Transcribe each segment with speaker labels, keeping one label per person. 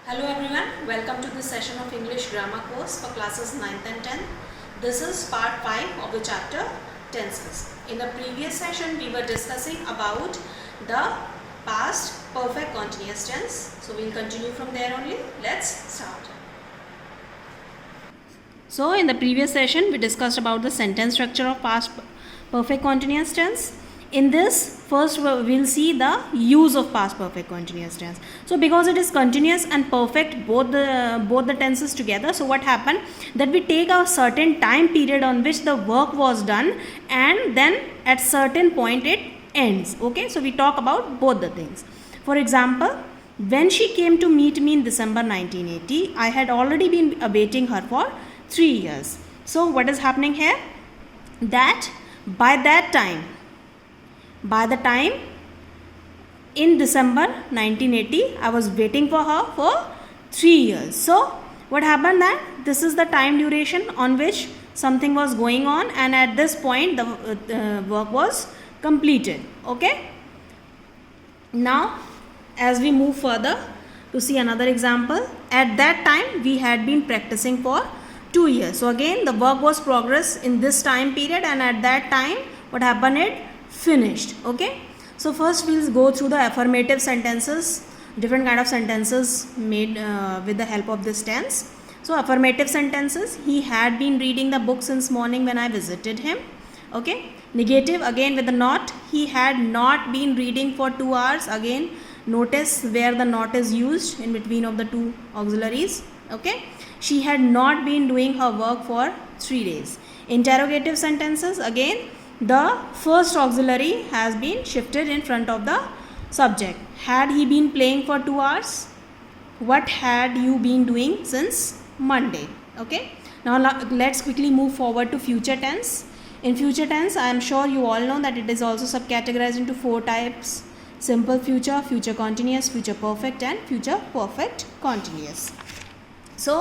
Speaker 1: Hello everyone, welcome to this session of English grammar course for classes 9th and 10th. This is part 5 of the chapter tenses. In the previous session we were discussing about the past perfect continuous tense. So we'll continue from there only. Let's start. So in the previous session we discussed about the sentence structure of past perfect continuous tense. In this, first we'll see the use of past perfect continuous tense. So because it is continuous and perfect, both the tenses together, so what happened that we take a certain time period on which the work was done and then at certain point it ends. Okay, so we talk about both the things. For example, when she came to meet me in December 1980, I had already been awaiting her for 3 years. So what is happening here? That by the time in December 1980, I was waiting for her for 3 years. So what happened that this is the time duration on which something was going on, and at this point the work was completed. Okay. Now as we move further to see another example, at that time we had been practicing for 2 years. So again the work was progress in this time period, and at that time what happened, it finished. Okay, so first we'll go through the affirmative sentences, different kind of sentences made with the help of this tense. So affirmative sentences: he had been reading the book since morning when I visited him. Okay. Negative, again with the not: he had not been reading for 2 hours. Again notice where the not is used in between of the two auxiliaries. Okay. She had not been doing her work for 3 days. Interrogative sentences: again the first auxiliary has been shifted in front of the subject. Had he been playing for 2 hours? What had you been doing since Monday? Okay. Now let's quickly move forward to future tense. In future tense, I am sure you all know that it is also subcategorized into 4 types: simple future, future continuous, future perfect, and future perfect continuous. So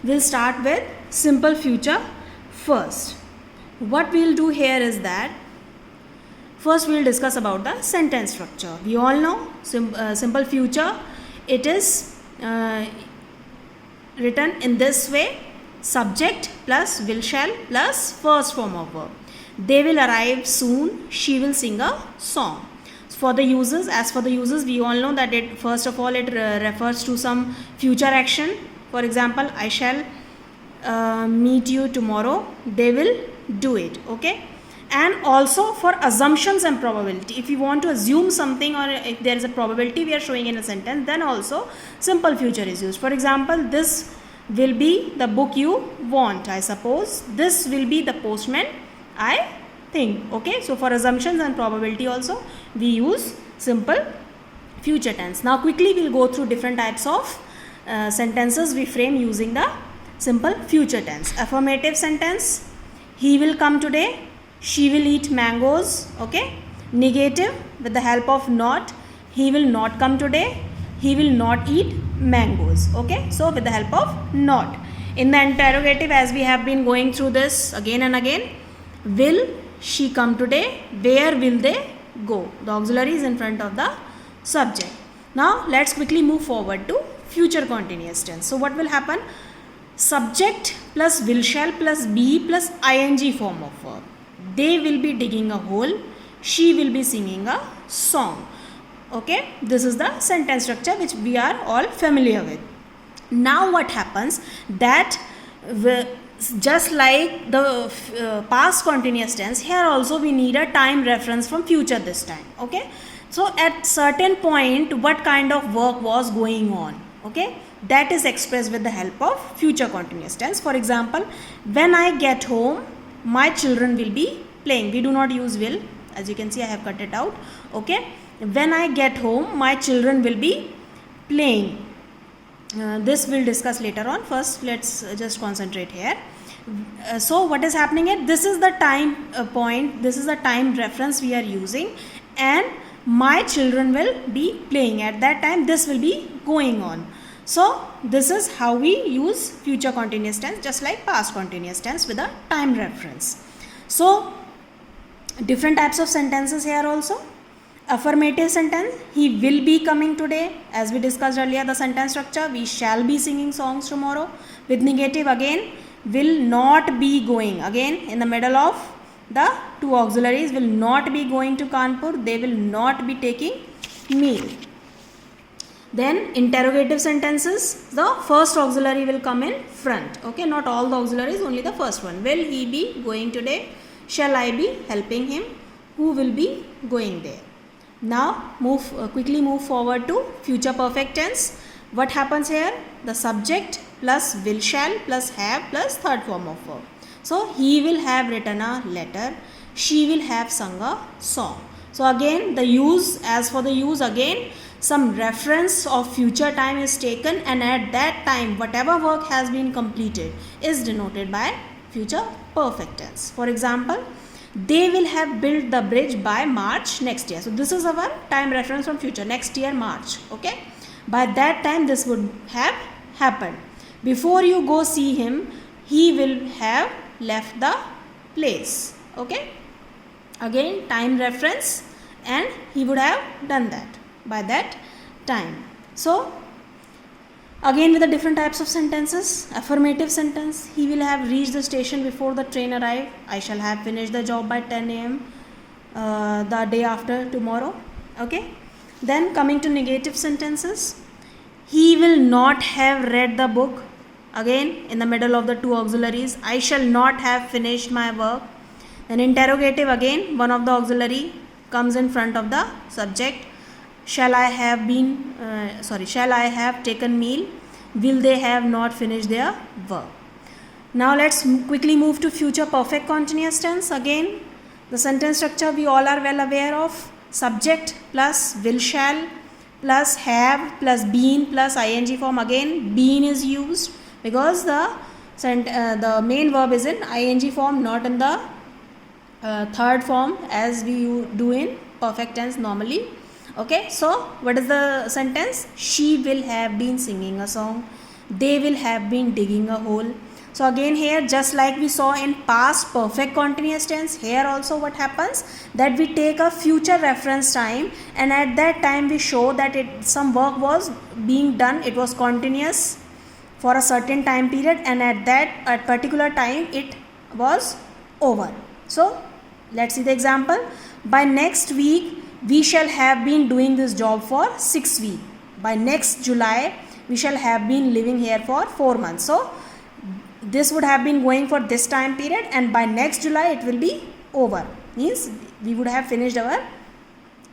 Speaker 1: we'll start with simple future first. What we'll do here is that first we'll discuss about the sentence structure. We all know simple future, it is written in this way: subject plus will shall plus first form of verb. They will arrive soon, she will sing a song. For the uses, as for the uses, we all know that it first of all it refers to some future action. For example, I shall meet you tomorrow, they will do it. Okay. And also for assumptions and probability, if you want to assume something or if there is a probability we are showing in a sentence, then also simple future is used. For example, this will be the book you want, I suppose. This will be the postman, I think. Okay, so for assumptions and probability also we use simple future tense. Now quickly we'll go through different types of sentences we frame using the simple future tense. Affirmative sentence: he will come today, she will eat mangoes. Okay. Negative with the help of not: he will not come today, he will not eat mangoes. Okay. So with the help of not. In the interrogative, as we have been going through this again and again: will she come today, where will they go? The auxiliary is in front of the subject. Now let's quickly move forward to future continuous tense. So what will happen? Subject plus will shall plus be plus ing form of verb. They will be digging a hole, she will be singing a song. Okay, this is the sentence structure which we are all familiar with. Now what happens that just like the past continuous tense, here also we need a time reference from future this time. Okay, so at certain point what kind of work was going on, okay, that is expressed with the help of future continuous tense. For example, when I get home, my children will be playing. We do not use will, as you can see I have cut it out. Okay, when I get home, my children will be playing. This we'll discuss later on. First let's just concentrate here. So what is happening here? This is the time point, this is the time reference we are using, and my children will be playing. At that time this will be going on. So this is how we use future continuous tense, just like past continuous tense with a time reference. So different types of sentences here also. Affirmative sentence, he will be coming today. As we discussed earlier, the sentence structure, we shall be singing songs tomorrow. With negative, again, will not be going. Again, in the middle of the two auxiliaries, will not be going to Kanpur. They will not be taking meal. Then interrogative sentences, the first auxiliary will come in front. Okay, not all the auxiliaries, only the first one. Will he be going today? Shall I be helping him? Who will be going there? Now quickly move forward to future perfect tense. What happens here? The subject plus will shall plus have plus third form of verb. So he will have written a letter. She will have sung a song. So again the use, as for the use, again some reference of future time is taken, and at that time whatever work has been completed is denoted by future perfect tense. For example, they will have built the bridge by March next year. So this is our time reference from future, next year March. Okay, by that time this would have happened. Before you go see him, he will have left the place. Okay, again time reference, and he would have done that by that time. So again with the different types of sentences. Affirmative sentence, he will have reached the station before the train arrived. I shall have finished the job by 10 a.m. The day after tomorrow. Okay. Then coming to negative sentences, he will not have read the book. Again in the middle of the two auxiliaries, I shall not have finished my work. Then interrogative, again one of the auxiliary comes in front of the subject. Shall I have taken meal? Will they have not finished their work? Now let's quickly move to future perfect continuous tense. Again, the sentence structure we all are well aware of. Subject plus will shall plus have plus been plus ing form. Again, been is used because the main verb is in ing form, not in the third form as we do in perfect tense normally. Okay, so what is the sentence? She will have been singing a song. They will have been digging a hole. So again here, just like we saw in past perfect continuous tense, here also what happens, that we take a future reference time, and at that time we show that some work was being done, it was continuous for a certain time period, and at particular time it was over. So let's see the example. By next week we shall have been doing this job for 6 weeks. By next July, we shall have been living here for 4 months. So, this would have been going for this time period, and by next July, it will be over. Means, we would have finished our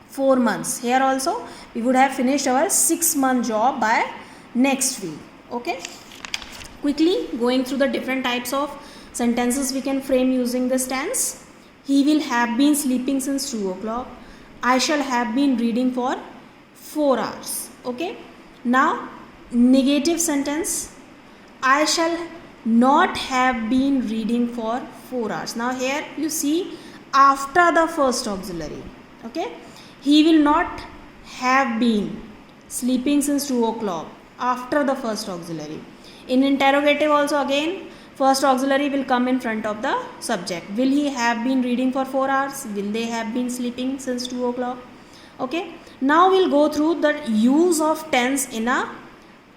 Speaker 1: 4 months. Here also, we would have finished our 6-month job by next week. Okay. Quickly, going through the different types of sentences we can frame using this tense. He will have been sleeping since 2 o'clock. I shall have been reading for 4 hours. Okay. Now, negative sentence. I shall not have been reading for 4 hours. Now, here you see after the first auxiliary. Okay. He will not have been sleeping since 2 o'clock after the first auxiliary. In interrogative also again, first auxiliary will come in front of the subject. Will he have been reading for 4 hours? Will they have been sleeping since 2 o'clock? Okay. Now we'll go through the use of tense in a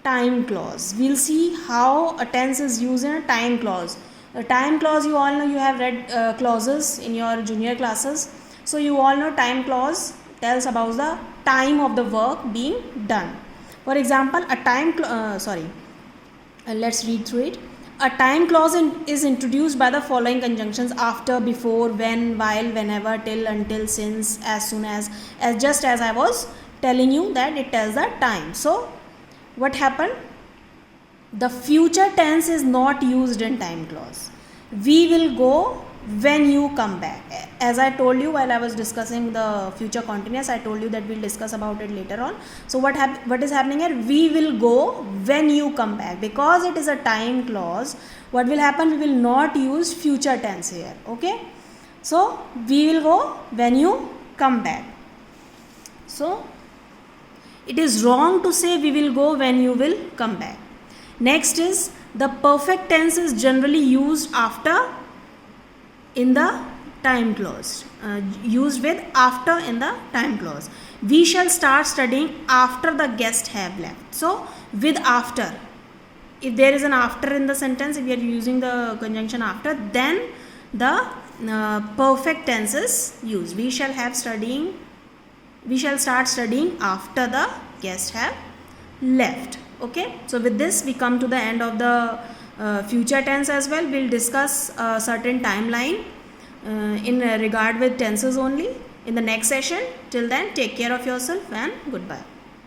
Speaker 1: time clause. We'll see how a tense is used in a time clause. A time clause, you all know, you have read clauses in your junior classes. So you all know time clause tells about the time of the work being done. For example, let's read through it. A time clause is introduced by the following conjunctions: after, before, when, while, whenever, till, until, since, as soon as just as I was telling you that it tells the time. So, what happened? The future tense is not used in time clause. We will go when you come back. As I told you while I was discussing the future continuous, I told you that we'll discuss about it later on. So what is happening here? We will go when you come back. Because it is a time clause, what will happen? We will not use future tense here. Okay. So we will go when you come back. So it is wrong to say we will go when you will come back. Next is the perfect tense is generally used after in the time clause, used with after in the time clause. We shall start studying after the guests have left. So with after, if there is an after in the sentence, if we are using the conjunction after, then the perfect tense is used. We shall start studying after the guests have left. Okay, so with this we come to the end of the future tense as well. We'll discuss a certain timeline in regard with tenses only in the next session. Till then, take care of yourself and goodbye.